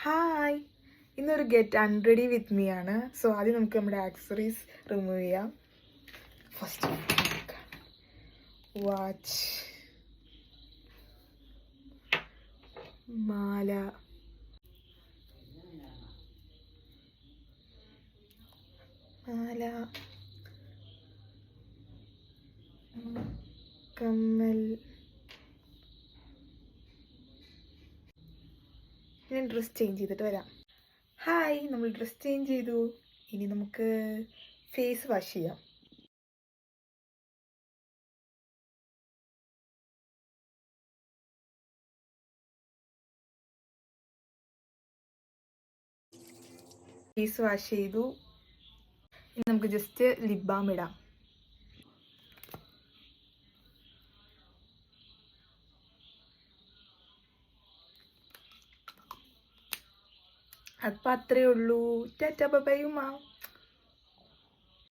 Hi, ഇന്നൊരു get അൺറെഡി with me ആണ്. So ആദ്യം നമുക്ക് നമ്മുടെ ആക്സസറീസ് റിമൂവ് ചെയ്യാം. ഫസ്റ്റ് വാച്ച്, മാല, കമ്മൽ. ഞാൻ ഡ്രസ് ചേഞ്ച് ചെയ്തിട്ട് വരാം. ഹായ്, നമ്മൾ ഡ്രസ് ചേഞ്ച് ചെയ്തു. ഇനി നമുക്ക് ഫേസ് വാഷ് ചെയ്യാം. ഫേസ് വാഷ് ചെയ്തു. ഇനി നമുക്ക് ജസ്റ്റ് ലിപ് ബാം ഇടാം. അപ്പം അത്രയേ ഉള്ളൂ. ടാറ്റാ ബൈ ബൈ ഉമ്മ.